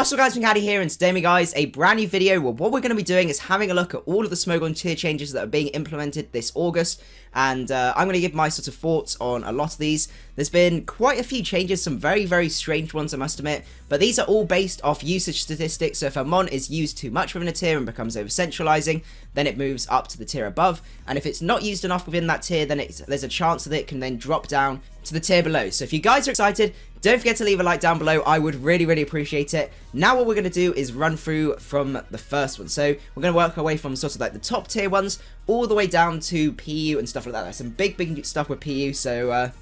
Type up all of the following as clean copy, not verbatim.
What's up guys, macadii here, and today guys, a brand new video where what we're going to be doing is having a look at all of the Smogon tier changes that are being implemented this August, and I'm going to give my sort of thoughts on a lot of these. There's been quite a few changes, some very strange ones I must admit, but these are all based off usage statistics. So if a mon is used too much within a tier and becomes over centralizing, then it moves up to the tier above, and if it's not used enough within that tier, then there's a chance that it can then drop down to the tier below. So if you guys are excited, don't forget to leave a like down below. I would really appreciate it. Now what we're going to do is run through from the first one. So we're going to work our way from sort of like the top tier ones all the way down to PU and stuff like that. There's some big stuff with PU, so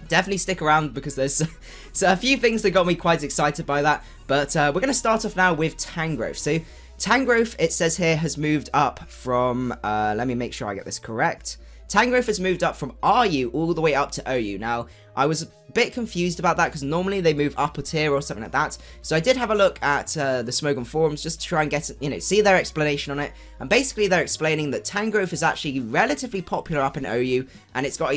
definitely stick around because there's a few things that got me quite excited by that. But we're going to start off now with Tangrowth. So Tangrowth, it says here, has moved up from, let me make sure I get this correct. Tangrowth has moved up from RU all the way up to OU. Now, I was a bit confused about that because normally they move up a tier or something like that. So I did have a look at the Smogon forums just to try and get, see their explanation on it. And basically they're explaining that Tangrowth is actually relatively popular up in OU, and it's got,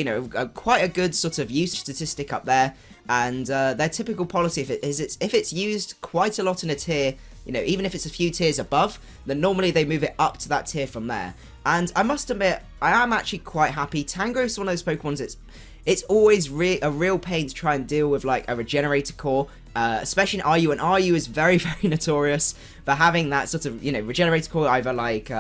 quite a good sort of usage statistic up there. And their typical policy if it's used quite a lot in a tier, even if it's a few tiers above, then normally they move it up to that tier from there. And I must admit, I am actually quite happy. Tangrowth's one of those Pokemons, it's always a real pain to try and deal with like a regenerator core, especially in RU, and RU is very notorious for having that sort of, regenerator core, either like,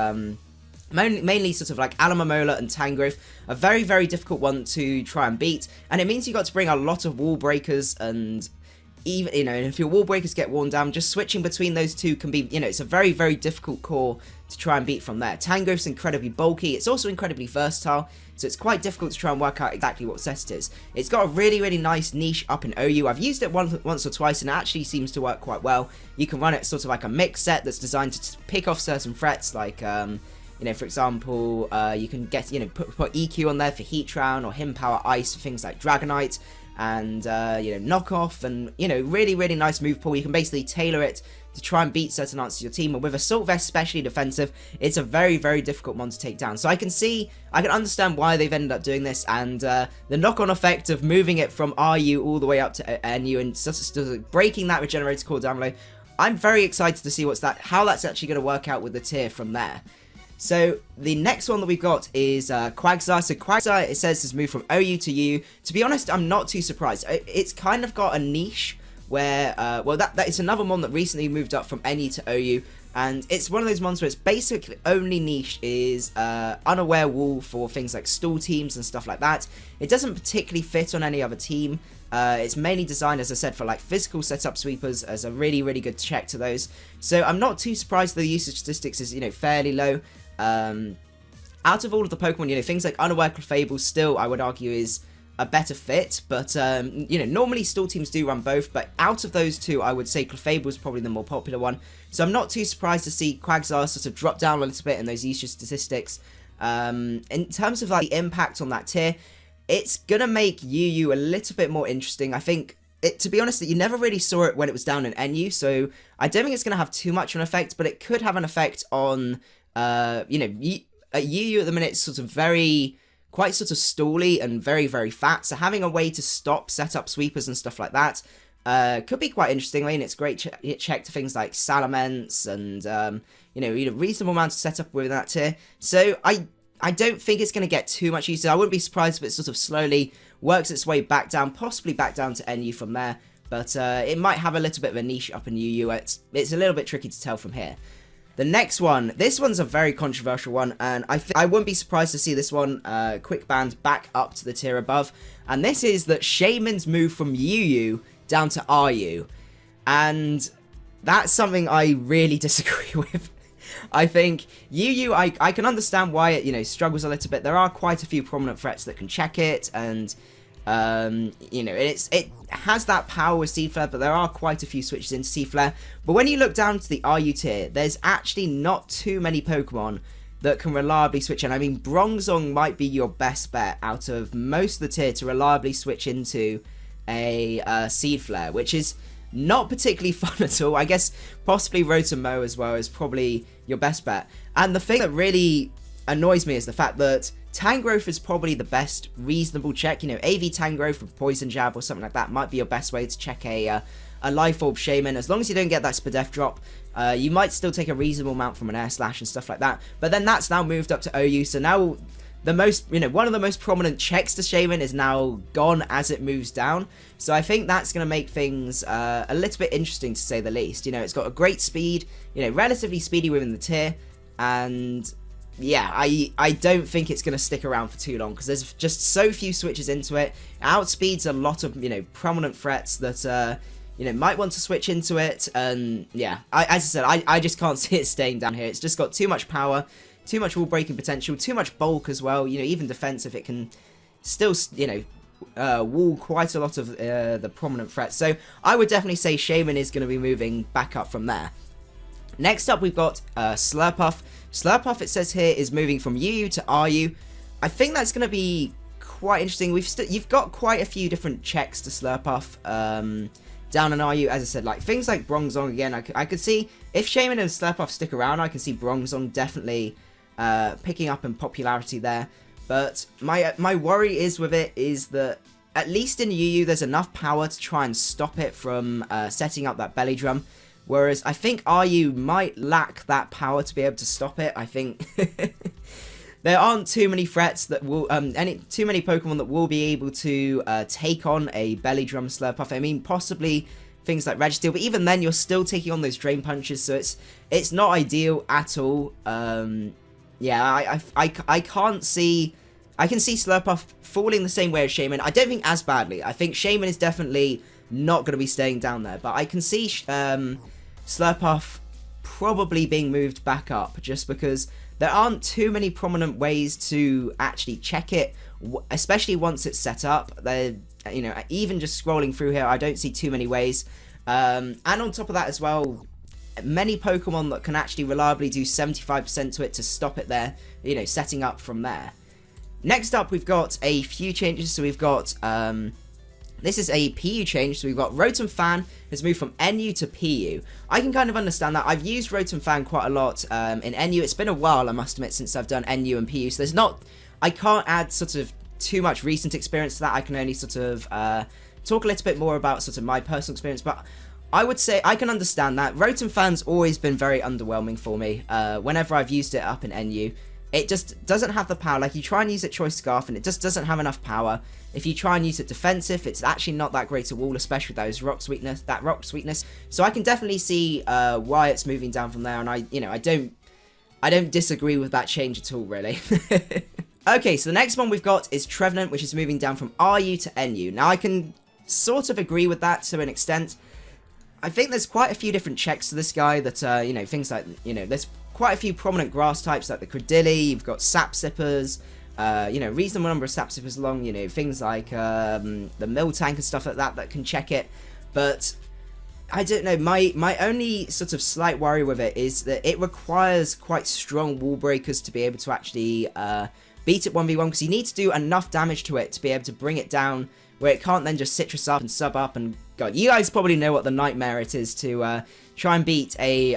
mainly sort of like Alomomola and Tangrowth, a very difficult one to try and beat, and it means you got to bring a lot of wall breakers, and even, if your wall breakers get worn down, just switching between those two can be, it's a very difficult core to try and beat from there. Tangrowth's incredibly bulky, it's also incredibly versatile, so it's quite difficult to try and work out exactly what set it is. It's got a really nice niche up in OU. I've used it once or twice and it actually seems to work quite well. You can run it sort of like a mix set that's designed to pick off certain threats, like, for example, you can get, put EQ on there for Heatran or Him Power Ice for things like Dragonite, and, knockoff, and, really nice move pool. You can basically tailor it to try and beat certain answers to your team, and with Assault Vest especially defensive, it's a very difficult one to take down. So I can understand why they've ended up doing this, and the knock-on effect of moving it from RU all the way up to NU and sort of breaking that regenerator core down below. I'm very excited to see how that's actually going to work out with the tier from there. So the next one that we've got is Quagsire. So Quagsire, it says, has moved from OU to UU. To be honest, I'm not too surprised. It's kind of got a niche where, that is another mon that recently moved up from NE to OU, and it's one of those mons where its basically only niche is Unaware Wall for things like stall teams and stuff like that. It doesn't particularly fit on any other team. It's mainly designed, as I said, for like physical setup sweepers as a really good check to those. So I'm not too surprised the usage statistics is, fairly low. Out of all of the Pokemon, things like Unaware Clefable still, I would argue, is a better fit, but, normally stall teams do run both, but out of those two, I would say Clefable is probably the more popular one, so I'm not too surprised to see Quagsire sort of drop down a little bit in those usage statistics. In terms of, like, the impact on that tier, it's gonna make UU a little bit more interesting. I think, to be honest, you never really saw it when it was down in NU, so I don't think it's gonna have too much of an effect, but it could have an effect on, at UU at the minute, it's sort of quite sort of stally and very fat, so having a way to stop setup sweepers and stuff like that could be quite interesting. I mean, it's great check to things like Salamence and, reasonable amount of setup within that tier, so I don't think it's going to get too much usage. I wouldn't be surprised if it sort of slowly works its way back down, possibly back down to NU from there, but it might have a little bit of a niche up in UU. It's a little bit tricky to tell from here. The next one, this one's a very controversial one, and I wouldn't be surprised to see this one quick banned back up to the tier above, and this is that Shaymin's moved from UU down to RU, and that's something I really disagree with. I think UU, I can understand why it, struggles a little bit. There are quite a few prominent threats that can check it, and it has that power with Seed Flare, but there are quite a few switches into Seed Flare. But when you look down to the RU tier, there's actually not too many Pokemon that can reliably switch in. I mean, Bronzong might be your best bet out of most of the tier to reliably switch into a Seed Flare, which is not particularly fun at all. I guess possibly Rotom as well is probably your best bet. And the thing that really annoys me is the fact that Tangrowth is probably the best reasonable check. AV Tangrowth with Poison Jab or something like that might be your best way to check a a Life Orb Shaymin, as long as you don't get that Spadef drop, you might still take a reasonable amount from an Air Slash and stuff like that. But then that's now moved up to OU, so now the most, one of the most prominent checks to Shaymin is now gone as it moves down. So I think that's going to make things a little bit interesting, to say the least. It's got a great speed, relatively speedy within the tier, and yeah, I don't think it's going to stick around for too long, because there's just so few switches into it. It outspeeds a lot of, prominent threats that, might want to switch into it. And yeah, as I said, I just can't see it staying down here. It's just got too much power, too much wall breaking potential, too much bulk as well. Even defensive, it can still, wall quite a lot of the prominent threats. So I would definitely say Shaymin is going to be moving back up from there. Next up, we've got Sluruff. Sluruff, it says here, is moving from UU to RU. I think that's going to be quite interesting. You've got quite a few different checks to Sluruff down in RU. As I said, like things like Bronzong again. I could see if Shaymin and Sluruff stick around, I can see Bronzong definitely picking up in popularity there. But my worry is with it is that at least in UU, there's enough power to try and stop it from setting up that belly drum. Whereas I think RU might lack that power to be able to stop it. I think there aren't too many threats that will, too many Pokemon that will be able to take on a belly drum Slurpuff. I mean, possibly things like Registeel, but even then, you're still taking on those Drain Punches, so it's not ideal at all. Yeah, I can't see. I can see Slurpuff falling the same way as Shaymin. I don't think as badly. I think Shaymin is definitely not going to be staying down there, but I can see Slurpuff probably being moved back up, just because there aren't too many prominent ways to actually check it, especially once it's set up. Even just scrolling through here, I don't see too many ways. And on top of that as well, many Pokemon that can actually reliably do 75% to it to stop it there, setting up from there. Next up, we've got a few changes. So we've got this is a PU change, so we've got Rotom Fan has moved from NU to PU. I can kind of understand that. I've used Rotom Fan quite a lot in NU. It's been a while, I must admit, since I've done NU and PU, so I can't add sort of too much recent experience to that. I can only sort of talk a little bit more about sort of my personal experience, but I would say I can understand that. Rotom Fan's always been very underwhelming for me whenever I've used it up in NU. It just doesn't have the power. Like, you try and use it Choice Scarf, and it just doesn't have enough power. If you try and use it defensive, it's actually not that great a wall, especially with those rock sweetness. So I can definitely see why it's moving down from there, and I don't disagree with that change at all, really. Okay, so the next one we've got is Trevenant, which is moving down from RU to NU. Now, I can sort of agree with that to an extent. I think there's quite a few different checks to this guy that, things like, there's quite a few prominent grass types like the Credilli, you've got Sap Sippers, reasonable number of Sap Sippers along, things like the Miltank and stuff like that can check it. But I don't know, my only sort of slight worry with it is that it requires quite strong wall breakers to be able to actually beat it 1v1, because you need to do enough damage to it to be able to bring it down, where it can't then just citrus up and sub up. And God, you guys probably know what the nightmare it is to try and beat a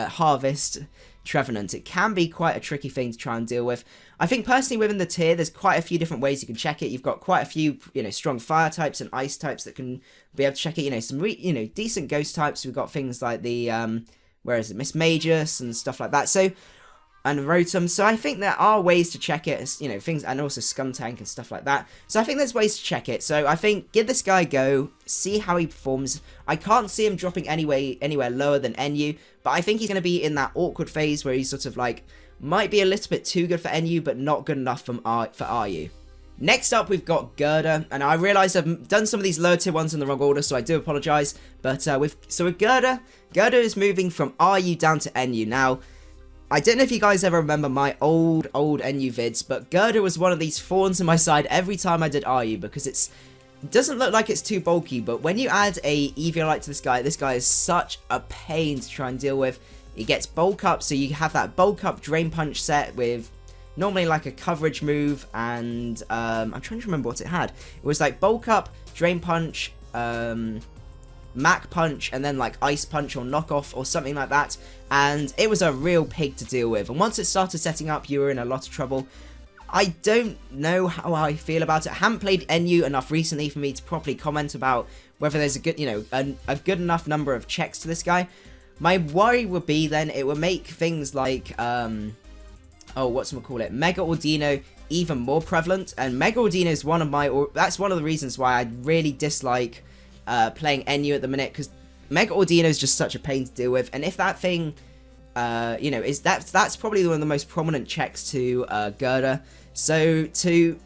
harvest Trevenant. It can be quite a tricky thing to try and deal with. I think personally within the tier, there's quite a few different ways you can check it. You've got quite a few, strong fire types and ice types that can be able to check it. Some decent ghost types. We've got things like the Miss Magus and stuff like that. So, and Rotom. So I think there are ways to check it, things, and also Skuntank and stuff like that. So I think there's ways to check it. So I think give this guy a go, see how he performs. I can't see him dropping anywhere lower than NU, but I think he's going to be in that awkward phase where he's sort of like, might be a little bit too good for NU, but not good enough for RU. Next up, we've got Girder, and I realise I've done some of these lower tier ones in the wrong order, so I do apologise. But with Girder is moving from RU down to NU. Now, I don't know if you guys ever remember my old NU vids, but Girder was one of these thorns in my side every time I did RU, because it doesn't look like it's too bulky, but when you add a Eviolite to this guy is such a pain to try and deal with. He gets bulk up, so you have that bulk up Drain Punch set with normally like a coverage move, and I'm trying to remember what it had. It was like bulk up, Drain Punch, Mac Punch, and then like Ice Punch or Knockoff or something like that, and it was a real pig to deal with. And once it started setting up, you were in a lot of trouble. I don't know how I feel about it. I haven't played NU enough recently for me to properly comment about whether there's a good, a good enough number of checks to this guy. My worry would be then it would make things like, Mega Ordino even more prevalent, and Mega Ordino is that's one of the reasons why I really dislike playing NU at the minute, because Mega Ordino is just such a pain to deal with, and if that thing, that's probably one of the most prominent checks to Girder, so to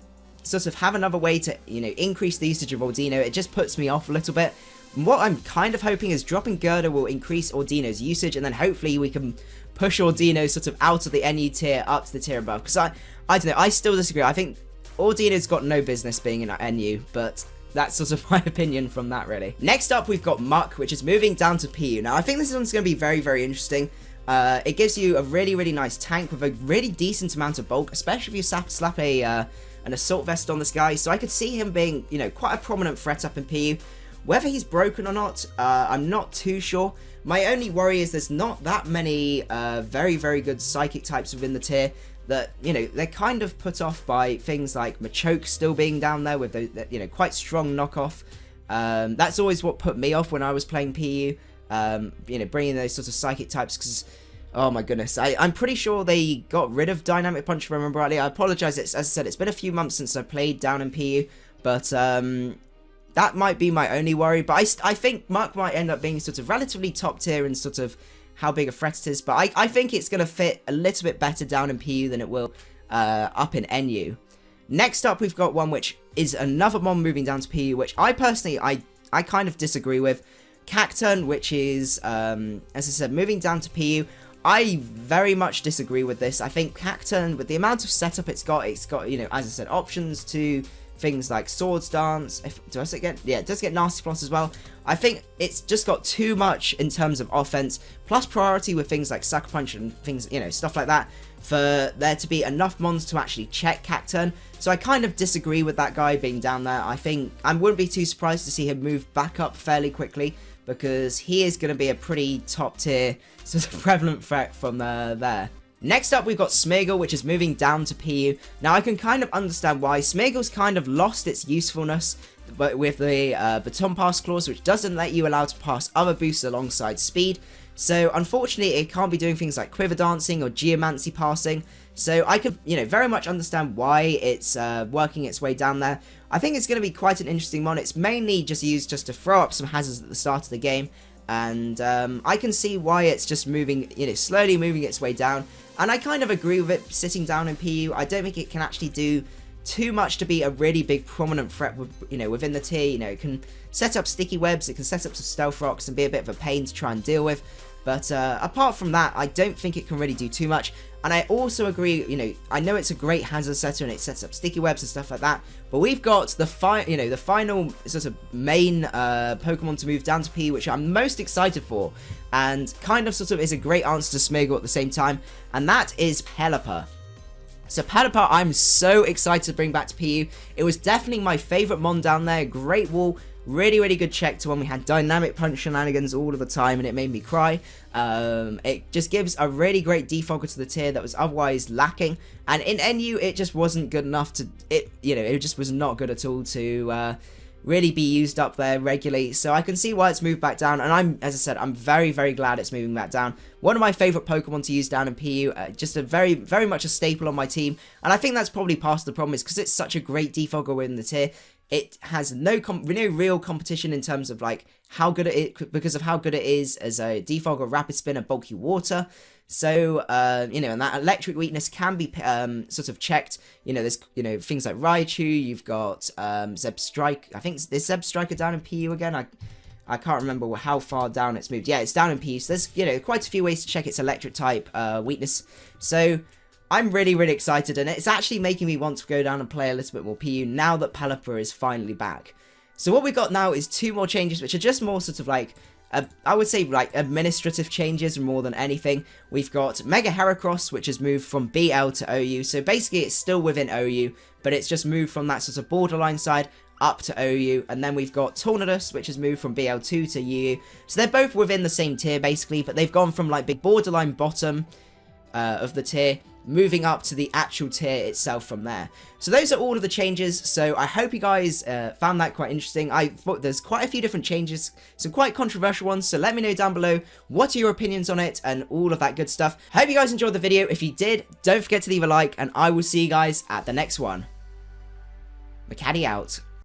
sort of have another way to, increase the usage of Ordino, it just puts me off a little bit. And what I'm kind of hoping is dropping Girder will increase Ordino's usage, and then hopefully we can push Ordino sort of out of the NU tier up to the tier above, because I don't know, I still disagree. I think Ordino's got no business being in NU, but that's sort of my opinion from that, really. Next up, we've got Muck, which is moving down to PU. Now, I think this one's going to be very, very interesting. It gives you a really, really nice tank with a really decent amount of bulk, especially if you slap an assault vest on this guy. So I could see him being, quite a prominent threat up in PU. Whether he's broken or not, I'm not too sure. My only worry is there's not that many very, very good psychic types within the tier that, they're kind of put off by things like Machoke still being down there with the, quite strong knockoff. That's always what put me off when I was playing PU, bringing those sorts of psychic types, because, oh my goodness, I'm pretty sure they got rid of Dynamic Punch, if I remember rightly. I apologize, as I said, it's been a few months since I played down in PU, but that might be my only worry. But I think Muck might end up being sort of relatively top tier in sort of how big a threat it is, but I think it's going to fit a little bit better down in PU than it will up in NU. Next up, we've got one which is another mon moving down to PU, which I personally, I kind of disagree with. Cacturn, which is, as I said, moving down to PU. I very much disagree with this. I think Cacturn, with the amount of setup it's got, as I said, options to things like Swords Dance. Does it get Nasty Floss as well? I think it's just got too much in terms of offense, plus priority with things like Sucker Punch and things, stuff like that, for there to be enough mons to actually check Cacturn. So I kind of disagree with that guy being down there. I think I wouldn't be too surprised to see him move back up fairly quickly, because he is going to be a pretty top tier sort of prevalent threat from there. Next up, we've got Smigel, which is moving down to PU. Now, I can kind of understand why. Smigel's kind of lost its usefulness, but with the Baton Pass clause, which doesn't let you allow to pass other boosts alongside speed. So, unfortunately, it can't be doing things like Quiver Dancing or Geomancy passing. So, I could, very much understand why it's working its way down there. I think it's going to be quite an interesting mon. It's mainly just used just to throw up some hazards at the start of the game. And I can see why it's just moving, slowly moving its way down. And I kind of agree with it sitting down in PU. I don't think it can actually do too much to be a really big prominent threat within the tier. It can set up sticky webs, it can set up some stealth rocks and be a bit of a pain to try and deal with. But apart from that, I don't think it can really do too much. And I also agree, I know it's a great hazard setter and it sets up sticky webs and stuff like that, but we've got the final sort of main Pokemon to move down to P, which I'm most excited for, and kind of sort of is a great answer to Smigel at the same time, and that is Pelipper. So Pelipper, I'm so excited to bring back to PU. It was definitely my favourite mon down there. Great wall, really, really good check to when we had Dynamic Punch shenanigans all of the time, and it made me cry. It just gives a really great defogger to the tier that was otherwise lacking. And in NU, it just wasn't good enough to, it just was not good at all to really be used up there regularly. So I can see why it's moved back down, and as I said, I'm very, very glad it's moving back down. One of my favourite Pokemon to use down in PU, just a very, very much a staple on my team, and I think that's probably part of the problem, is because it's such a great defogger within the tier. It has no real competition in terms of like how good it is, because of how good it is as a defogger, rapid spinner, bulky water. So, and that electric weakness can be sort of checked. There's, things like Raichu, you've got Zeb Strike. I think, is Zeb Striker down in PU again? I can't remember how far down it's moved. Yeah, it's down in PU, so there's, quite a few ways to check its electric type weakness. So, I'm really, really excited, and it's actually making me want to go down and play a little bit more PU now that Pelipper is finally back. So what we've got now is two more changes, which are just more sort of like, I would say like administrative changes more than anything. We've got Mega Heracross, which has moved from BL to OU. So basically it's still within OU, but it's just moved from that sort of borderline side up to OU. And then we've got Tornadus, which has moved from BL2 to UU. So they're both within the same tier basically, but they've gone from like big borderline bottom of the tier moving up to the actual tier itself from there. So those are all of the changes, so I hope you guys found that quite interesting. I thought there's quite a few different changes, some quite controversial ones, so let me know down below what are your opinions on it and all of that good stuff. Hope you guys enjoyed the video. If you did, don't forget to leave a like, and I will see you guys at the next one. Macadii out.